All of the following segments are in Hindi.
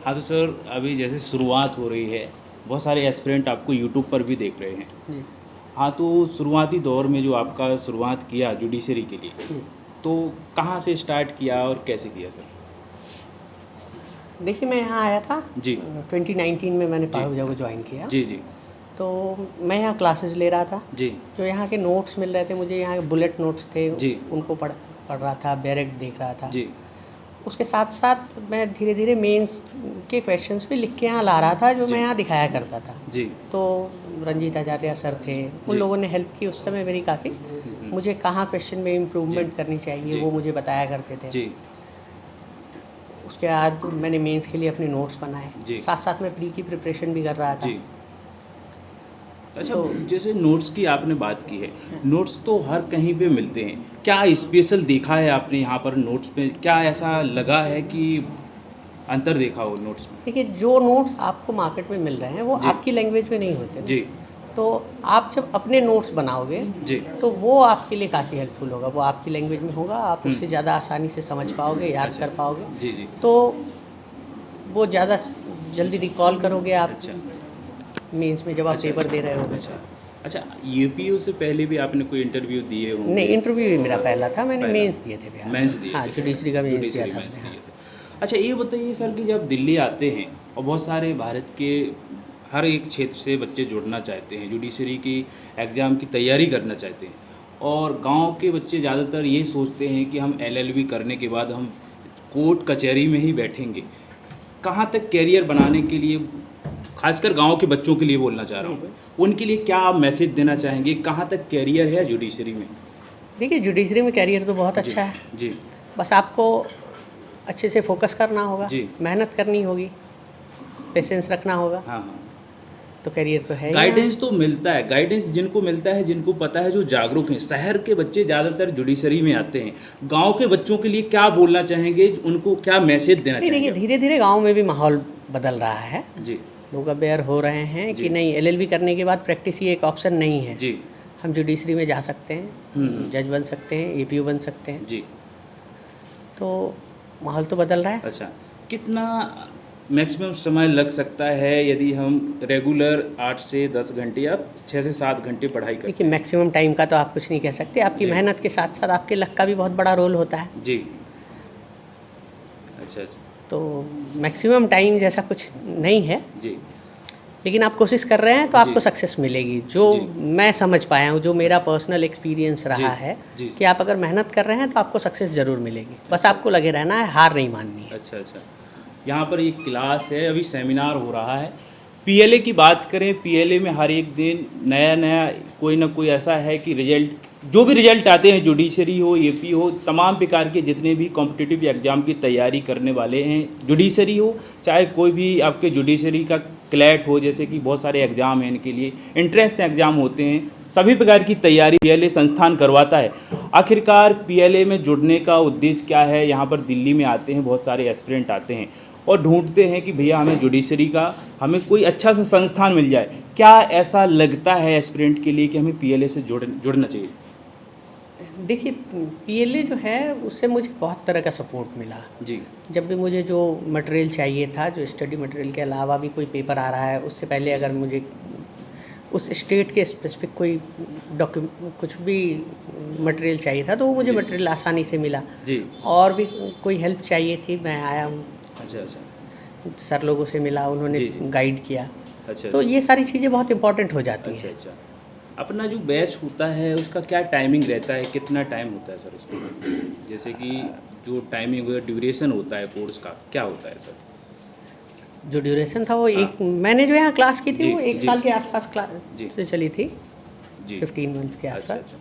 हाँ तो सर अभी जैसे शुरुआत हो रही है, बहुत सारे एस्पिरेंट आपको यूट्यूब पर भी देख रहे हैं। जी। हाँ तो शुरुआती दौर में जो आपका शुरुआत किया जुडिशरी के लिए, जी। तो कहाँ से स्टार्ट किया और कैसे किया सर? देखिए, मैं यहाँ आया था जी 2019 में, मैंने जी पारुजा को ज्वाइन किया। जी जी तो मैं यहाँ क्लासेस ले रहा था। जी जो यहाँ के नोट्स मिल रहे थे मुझे, यहाँ के बुलेट नोट्स थे, जी उनको पढ़ रहा था, बैरेक्ट देख रहा था। जी उसके साथ साथ मैं धीरे धीरे मेंस के क्वेश्चंस भी लिख के यहाँ ला रहा था, जो जी मैं यहाँ दिखाया करता था। जी तो रंजीत आचार्य सर थे, उन जी। लोगों ने हेल्प की उस समय मेरी काफ़ी। मुझे कहाँ क्वेश्चन में इम्प्रूवमेंट करनी चाहिए जी। वो मुझे बताया करते थे। जी उसके बाद मैंने मेंस के लिए अपने नोट्स बनाए, जी। साथ साथ मैं प्री की प्रिपरेशन भी कर रहा था। जी। अच्छा तो जैसे नोट्स की आपने बात की है, नोट्स तो हर कहीं पे मिलते हैं, क्या स्पेशल देखा है आपने यहाँ पर नोट्स में? क्या ऐसा लगा है कि अंतर देखा हो नोट्स में? देखिए, जो नोट्स आपको मार्केट में मिल रहे हैं वो जी। आपकी लैंग्वेज में नहीं होते ना। जी तो आप जब अपने नोट्स बनाओगे जी तो वो आपके लिए काफ़ी हेल्पफुल होगा, वो आपकी लैंग्वेज में होगा, आप उससे ज़्यादा आसानी से समझ पाओगे, याद अच्छा। कर पाओगे। जी जी तो वो ज़्यादा जल्दी रिकॉल करोगे आप अच्छा मेंस में जब आप अच्छा पेपर दे रहे होगे। अच्छा अच्छा यूपीओ से पहले भी आपने कोई इंटरव्यू दिए होंगे? नहीं, इंटरव्यू ही मेरा पहला था, मैंने पहला। मेंस दिए थे बिहार। मेंस दिए हाँ, थे। जुडिशरी का मेंस दिया जुडिशरी था मेंस मैंने। दिए थे। अच्छा ये बताइए सर कि जब दिल्ली आते हैं और बहुत सारे भारत के हर एक क्षेत्र से बच्चे जुड़ना चाहते हैं, जुडिशरी की एग्ज़ाम की तैयारी करना चाहते हैं, और गांव के बच्चे ज़्यादातर ये सोचते हैं कि हम एलएलबी करने के बाद हम कोर्ट कचहरी में ही बैठेंगे। कहाँ तक कैरियर बनाने के लिए, खासकर गांव के बच्चों के लिए बोलना चाह रहा हूँ मैं, उनके लिए क्या आप मैसेज देना चाहेंगे? कहाँ तक कैरियर है जुडिशरी में? देखिए, जुडिशरी में कैरियर तो बहुत जी अच्छा है, जी बस आपको अच्छे से फोकस करना होगा, जी। मेहनत करनी होगी, पेशेंस रखना होगा, हाँ हाँ। तो कैरियर तो है ही। गाइडेंस तो मिलता है, गाइडेंस जिनको मिलता है, जिनको पता है, जो जागरूक हैं। शहर के बच्चे ज़्यादातर जुडिशरी में आते हैं, गांव के बच्चों के लिए क्या बोलना चाहेंगे, उनको क्या मैसेज देना नहीं, देखिए, चाहेंगे? धीरे धीरे गांव में भी माहौल बदल रहा है, जी लोग अवेयर हो रहे हैं जी। कि नहीं, एलएलबी करने के बाद प्रैक्टिस ही एक ऑप्शन नहीं है। जी हम जुडिशरी में जा सकते हैं, जज बन सकते हैं, एपीओ बन सकते हैं। जी। तो माहौल तो बदल रहा है। अच्छा, कितना मैक्सिमम समय लग सकता है यदि हम रेगुलर 8 से 10 घंटे या 6 से 7 घंटे पढ़ाई करते देखिए, हैं? मैक्सिमम टाइम का तो आप कुछ नहीं कह सकते, आपकी जी। मेहनत के साथ साथ आपके लक का भी बहुत बड़ा रोल होता है। जी अच्छा अच्छा तो मैक्सिमम टाइम जैसा कुछ नहीं है, जी लेकिन आप कोशिश कर रहे हैं तो जी। आपको सक्सेस मिलेगी। जो जी। मैं समझ पाया हूँ, जो मेरा पर्सनल एक्सपीरियंस रहा जी। है, जी। कि आप अगर मेहनत कर रहे हैं तो आपको सक्सेस ज़रूर मिलेगी, बस अच्छा। आपको लगे रहना है, हार नहीं माननी है। अच्छा अच्छा। यहाँ पर एक क्लास है, अभी सेमिनार हो रहा है। पीएलए की बात करें, पीएलए में हर एक दिन नया नया कोई ना कोई ऐसा है कि रिजल्ट, जो भी रिजल्ट आते हैं, जुडिशरी हो, एपी हो, तमाम प्रकार के जितने भी कॉम्पिटिटिव एग्जाम की तैयारी करने वाले हैं, जुडिशरी हो चाहे कोई भी आपके जुडिशरी का क्लैट हो, जैसे कि बहुत सारे एग्जाम हैं, इनके लिए एंट्रेंस एग्जाम होते हैं, सभी प्रकार की तैयारी पीएलए संस्थान करवाता है। आखिरकार पीएलए में जुड़ने का उद्देश्य क्या है? यहाँ पर दिल्ली में आते हैं, बहुत सारे एस्पिरेंट आते हैं और ढूंढते हैं कि भैया हमें जुडिशरी का, हमें कोई अच्छा सा संस्थान मिल जाए। क्या ऐसा लगता है एस्पिरेंट के लिए कि हमें पीएलए से जुड़ना चाहिए? देखिए, पीएलए जो है उससे मुझे बहुत तरह का सपोर्ट मिला। जी जब भी मुझे जो मटेरियल चाहिए था, जो स्टडी मटेरियल के अलावा भी कोई पेपर आ रहा है, उससे पहले अगर मुझे उस स्टेट के स्पेसिफिक कोई कुछ भी मटेरियल चाहिए था तो वो मुझे जी। मटेरियल आसानी से मिला। जी और भी कोई हेल्प चाहिए थी, मैं आया हूँ, अच्छा अच्छा सर लोगों से मिला, उन्होंने जी, जी। गाइड किया। अच्छा तो अच्छा ये सारी चीज़ें बहुत इंपॉर्टेंट हो जाती अच्छा हैं। अच्छा। अपना जो बैच होता है उसका क्या टाइमिंग रहता है, कितना टाइम होता है सर उसका? जैसे कि जो टाइमिंग ड्यूरेशन होता है कोर्स का, क्या होता है सर? जो ड्यूरेशन था वो हाँ। मैंने जो यहाँ क्लास की थी जी वो 1 जी साल के आसपास जी क्लास से चली थी, जी 15 मंथ के अच्छा आसपास। अच्छा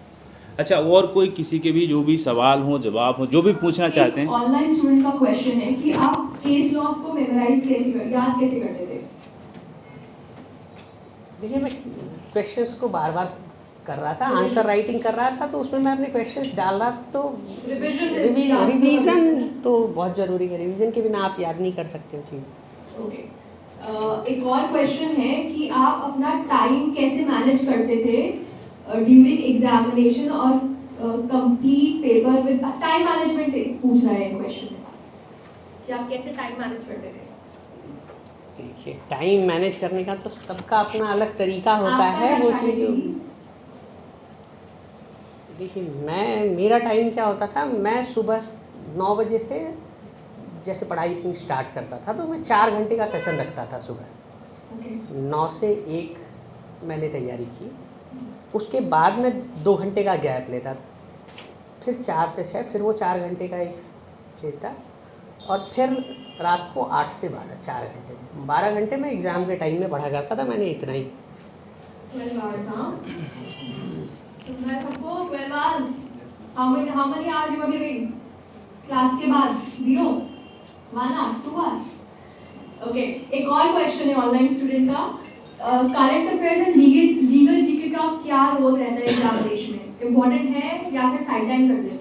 अच्छा। और कोई किसी के भी जो भी सवाल हो, जवाब हो, जो भी पूछना चाहते हैं? ऑनलाइन स्टूडेंट का क्वेश्चन है कि आप केस लॉस को मेमोराइज याद कैसे करते थे? देखिए, मैं क्वेश्चंस को बार बार कर रहा था, आंसर राइटिंग कर रहा था, तो उसमें मैं अपने क्वेश्चंस डाल रहा, तो रिवीजन तो बहुत ज़रूरी है। रिवीजन के बिना आप याद नहीं कर सकते हो चीज़। ओके। एक और क्वेश्चन है कि आप अपना टाइम कैसे मैनेज करते थे ड्यूरिंग एग्जामिनेशन और complete paper with time management पूछ रहा है क्वेश्चन कि आप कैसे टाइम मैनेज करते थे? देखिए, टाइम मैनेज करने का तो सबका अपना अलग तरीका होता आपका है। क्या वो strategy चीज़ थी? देखिए, मेरा टाइम क्या होता था, मैं सुबह 9 बजे से जैसे पढ़ाई अपनी स्टार्ट करता था, तो मैं 4 घंटे का सेशन रखता था सुबह। Okay. 9 से 1 मैंने तैयारी की, उसके बाद मैं 2 घंटे का गैप लेता था, फिर 4 से 6, फिर वो 4 घंटे का एक फेज था, और फिर रात को 8 से 12, 4 घंटे, 12 घंटे में एग्ज़ाम के टाइम में पढ़ा करता था। मैंने इतना ही 12 hours, हाँ? सुन रहा है सबको? 12 hours. How many hours you are giving? Class के बाद 0, 1 hour, 2 hours. Okay. एक और क्वेश्चन है ऑनलाइन स्टूडेंट का, current affairs and legal GK का क्या रोल रहता है एग्जामिनेशन में? इम्पोर्टेंट है या फिर साइडलाइन कर ले?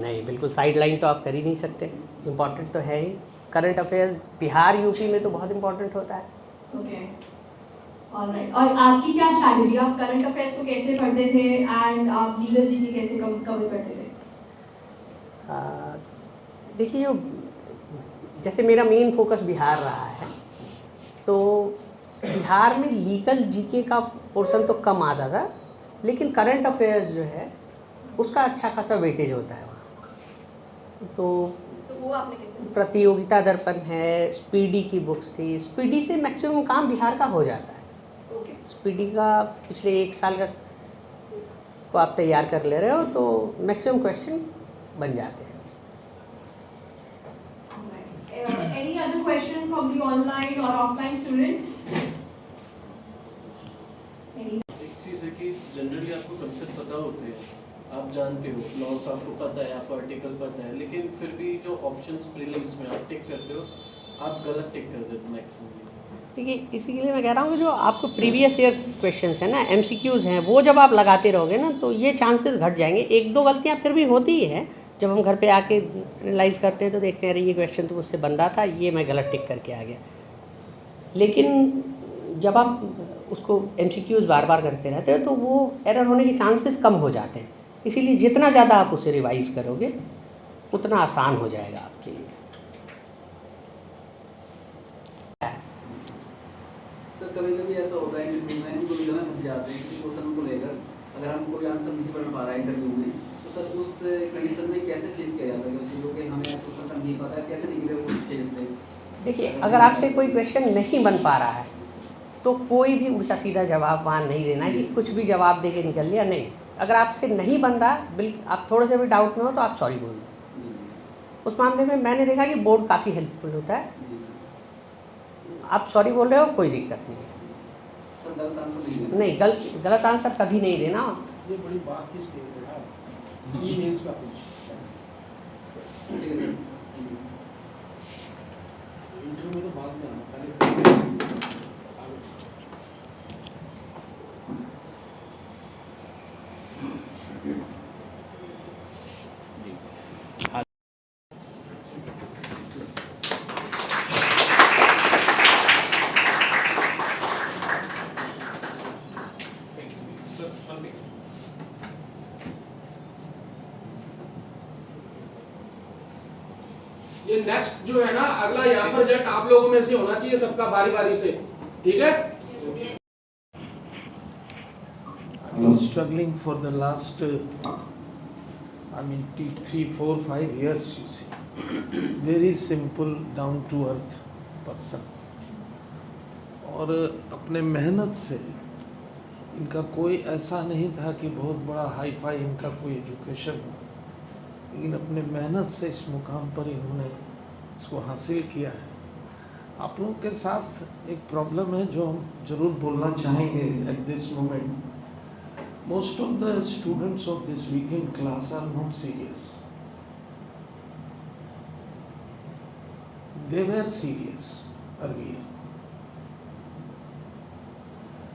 नहीं, बिल्कुल साइड लाइन तो आप कर ही नहीं सकते, इम्पॉर्टेंट तो है ही। करंट अफेयर्स बिहार यूपी में तो बहुत इम्पॉर्टेंट होता है। Okay, alright. और आपकी क्या स्ट्रैटेजी, आप करंट अफेयर्स को कैसे पढ़ते थे एंड आप लीगल जीके कैसे कवर करते थे? देखिए, जो जैसे मेरा मेन फोकस बिहार रहा है, तो बिहार में लीगल जीके का पोर्शन तो कम आता था, लेकिन करंट अफेयर्स जो है उसका अच्छा खासा वेटेज होता है वहाँ। तो वो आपने कैसे? प्रतियोगिता दर्पण है, स्पीडी की बुक्स थी, स्पीडी से मैक्सिमम काम बिहार का हो जाता है। ओके, स्पीडी का पिछले 1 साल का को आप तैयार कर ले रहे हो, तो मैक्सिमम क्वेश्चन बन जाते हैं। any other question from the online or offline students? एक चीज़ है कि जनरली आपको कंसेप्ट पता होते हैं, आप जानते हो, लॉस आपको पता है, आपको आर्टिकल पता है, लेकिन फिर भी जो ऑप्शंस प्रीलिम्स में आप टिक करते हो, आप गलत टिक कर देते हो मैक्सिमम। देखिए, इसी के लिए मैं कह रहा हूँ कि जो आपको प्रीवियस ईयर क्वेश्चंस हैं ना, MCQs हैं, वो जब आप लगाते रहोगे ना, तो ये चांसेस घट जाएंगे। 1-2 गलतियाँ फिर भी होती ही हैं, जब हम घर पे आके एनालाइज करते हैं तो देखते हैं, अरे ये क्वेश्चन तो मुझसे बन रहा था, ये मैं गलत टिक करके आ गया। लेकिन जब आप उसको MCQs बार बार करते रहते हो, तो वो एरर होने के चांसेस कम हो जाते हैं। इसीलिए जितना ज़्यादा आप उसे रिवाइज करोगे, उतना आसान हो जाएगा आपके लिए। सर, कभी कभी ऐसा होता है कि मैंने कोई गलत फंस जाते हैं किसी क्वेश्चन को लेकर, अगर हम कोई आंसर नहीं पढ़ पा रहा है इंटरव्यू में, तो सर उस कंडीशन में कैसे फेस किया जा सकता है उसको, कि हमें क्वेश्चन तक नहीं पता है, कैसे निकले उस फेस से? देखिए, अगर आपसे कोई क्वेश्चन नहीं बन पा रहा है, तो कोई भी उल्टा सीधा जवाब वहाँ नहीं देना है कि कुछ भी जवाब दे के निकल लिया। नहीं, अगर आपसे नहीं बन रहा, बिल्कुल आप थोड़े से भी डाउट में हो, तो आप सॉरी बोल दो। जी उस मामले में मैंने देखा कि बोर्ड काफ़ी हेल्पफुल होता है। जी आप सॉरी बोल रहे हो, कोई दिक्कत नहीं है। सर, गलत आंसर नहीं देना। नहीं, गलत आंसर कभी नहीं देना। ये बड़ी बात की स्टेज है यार, मेंस का कुछ ठीक है सर। इंटरव्यू में तो बाद में आना, पहले ये नेक्स्ट जो है ना, अगला यहाँ पर जस्ट आप लोगों में से होना चाहिए, सबका बारी बारी से, ठीक है? I've been struggling for the last, 3, 4, 5 years, you see. Very simple, down to earth person. और अपने मेहनत से, इनका कोई ऐसा नहीं था कि बहुत बड़ा हाई फाई इनका कोई एजुकेशन हो, लेकिन अपने मेहनत से इस मुकाम पर इन्होंने इसको हासिल किया है। आप लोगों के साथ एक प्रॉब्लम है जो हम ज़रूर बोलना चाहेंगे at this moment. Most of the students of this weekend class are not serious. They were serious earlier.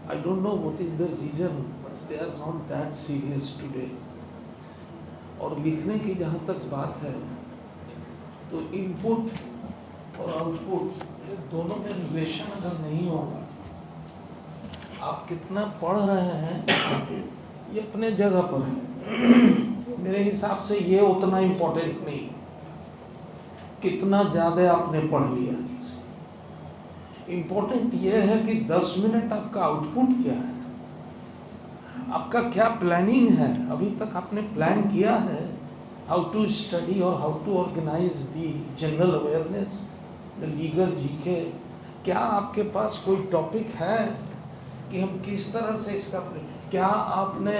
I don't know what is the reason, but they are not that serious today. और लिखने की जहाँ तक बात है, तो इनपुट और आउटपुट ये दोनों में रिलेशन अगर नहीं होगा, आप कितना पढ़ रहे हैं ये अपने जगह पर है। मेरे हिसाब से ये उतना इम्पोर्टेंट नहीं, कितना ज़्यादा आपने पढ़ लिया। इम्पोर्टेंट ये है कि 10 मिनट आपका आउटपुट क्या है, आपका क्या प्लानिंग है, अभी तक आपने प्लान किया है हाउ टू स्टडी और how to organise the general awareness, the legal GK. क्या आपके पास कोई टॉपिक है कि हम किस तरह से इसका, क्या आपने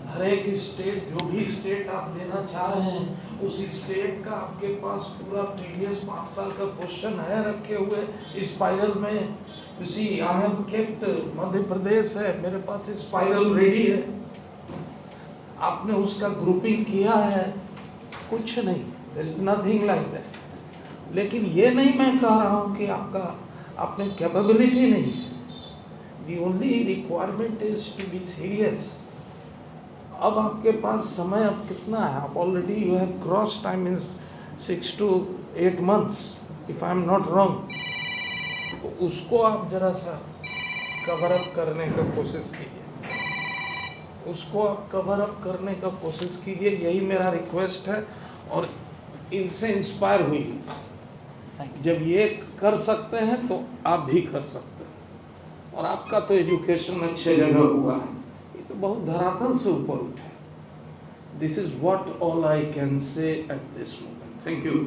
हर एक स्टेट, जो भी स्टेट आप देना चाह रहे हैं, उस स्टेट का आपके पास पूरा प्रीवियस 5 साल का क्वेश्चन है रखे हुए स्पाइरल में? उसी I have kept Madhya Pradesh है, मेरे पास स्पाइरल रेडी है, आपने उसका ग्रुपिंग किया है? कुछ नहीं, there is nothing like that. लेकिन ये नहीं मैं कह रहा हूँ कि आपने कैपेबिलिटी नहीं है, the only requirement is to be serious. अब आपके पास समय अब कितना है, आप already you have cross time in 6 to 8 months if I am not wrong. तो उसको आप जरा सा कवर अप करने का कोशिश कीजिए, उसको आप कवर अप करने का कोशिश कीजिए, यही मेरा रिक्वेस्ट है। और इनसे इंस्पायर हुई, जब ये कर सकते हैं तो आप भी कर सकते हैं। और आपका तो एजुकेशन अच्छे जगह हुआ है, ये तो बहुत धरातल से ऊपर उठे। This is what all I can say at this moment. Thank you.